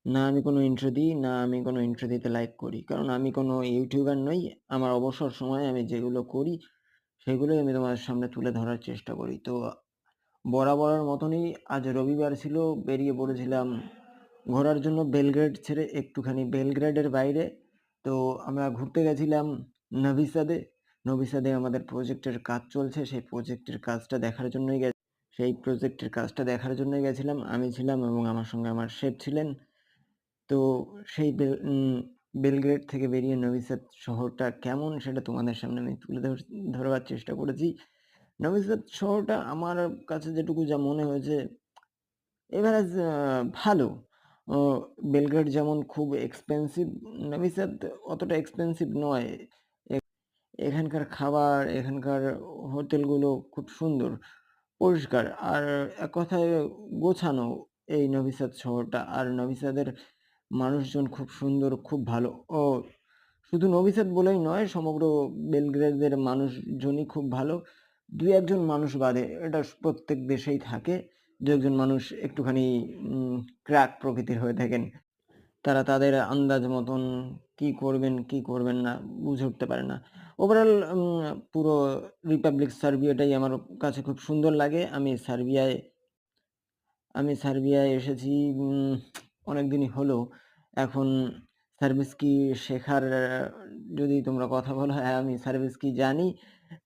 না আমি কোনো ইন্ট্রো দিই, না আমি কোনো ইন্ট্রো দিতে লাইক করি। কারণ আমি কোনো ইউটিউবার নই। আমার অবসর সময়ে আমি যেগুলো করি, সেগুলোই আমি তোমাদের সামনে তুলে ধরার চেষ্টা করি। তো বরাবরের মতনই আজ রবিবার ছিল, বেরিয়ে পড়েছিলাম ঘোরার জন্য বেলগ্রেড ছেড়ে একটুখানি বেলগ্রেডের বাইরে। তো আমরা ঘুরতে গেছিলাম নভি সাদে। নভি সাদে আমাদের প্রজেক্টের কাজ চলছে। সেই প্রজেক্টের কাজটা দেখার জন্যই সেই প্রজেক্টের কাজটা দেখার জন্যই গেছিলাম। আমি ছিলাম এবং আমার সঙ্গে আমার শেফ ছিলেন। তো সেই বেলগ্রেড থেকে বেরিয়ে নভি সাদ শহরটা কেমন সেটা তোমাদের সামনে আমি তুলে ধরবার চেষ্টা করেছি। নভি সাদ শহরটা আমার কাছে যেটুকু যা মনে হয়েছে এভারেজ ভালো। ও বেলগ্রেড যেমন খুব এক্সপেনসিভ, নভি সাদ অতটা এক্সপেনসিভ নয়। এ এখানকার খাবার, এখানকার হোটেলগুলো খুব সুন্দর, পরিষ্কার। আর এক কথায় গোছানো এই নভি সাদ শহরটা। আর নভি সাদের মানুষজন খুব সুন্দর, খুব ভালো। ও শুধু নভি সাদ বলেই নয়, সমগ্র বেলগ্রেডের মানুষজনই খুব ভালো। ২-১ জন মানুষ বাদে, এটা প্রত্যেক দেশেই থাকে। ২-১ জন মানুষ একটুখানি ক্র্যাক প্রকৃতির হয়ে থাকেন। তারা তাদের আন্দাজ মতন কি করবেন, কি করবেন না বুঝে উঠতে পারে না। ওভারঅল পুরো রিপাবলিক সার্বিয়াটাই আমার কাছে খুব সুন্দর লাগে। আমি সার্বিয়ায় এসেছি অনেকদিনই হলো। এখন সার্বিস্কি শেখার যদি তোমরা কথা বলো, হ্যাঁ, আমি সার্বিস্কি জানি।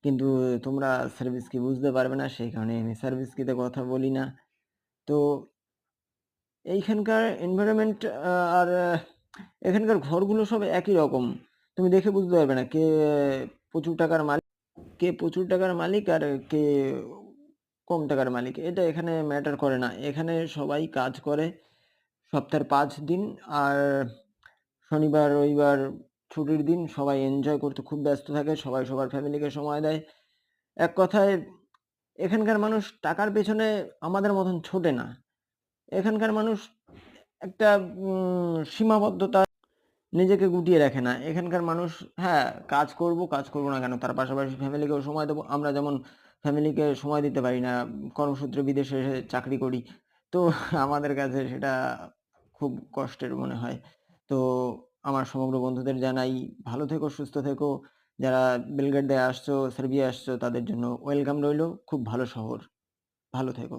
কিন্তু তোমরা সার্বিস্কি বুঝতে পারবে না, সেই কারণে আমি সার্বিস্কিতে কথা বলি না। তো এইখানকার এনভায়রনমেন্ট আর এখানকার ঘরগুলো সব একই রকম। তুমি দেখে বুঝতে পারবে না প্রচুর টাকার মালিক কে প্রচুর টাকার মালিক আর কে কম টাকার মালিক। এটা এখানে ম্যাটার করে না। এখানে সবাই কাজ করে সপ্তাহের ৫ দিন। আর শনিবার, রবিবার ছুটির দিন। সবাই এনজয় করতে খুব ব্যস্ত থাকে। সবাই সবার ফ্যামিলিকে সময় দেয়। এক কথায় এখানকার মানুষ টাকার পেছনে আমাদের মতন ছোটে না। এখানকার মানুষ একটা সীমাবদ্ধতা নিজেকে গুটিয়ে রাখে না। এখানকার মানুষ, হ্যাঁ, কাজ করব না কেন? তার পাশাপাশি ফ্যামিলিকেও সময় দেবো। আমরা যেমন ফ্যামিলিকে সময় দিতে পারি না, কর্মসূত্রে বিদেশে এসে চাকরি করি। তো আমাদের কাছে সেটা খুব কষ্টের মনে হয়। তো আমার সমগ্র বন্ধুদের জানাই, ভালো থেকো, সুস্থ থেকো। যারা বেলগ্রেডে আসছো, সার্বিয়া আসছো তাদের জন্য ওয়েলকাম রইলো। খুব ভালো শহর। ভালো থেকো।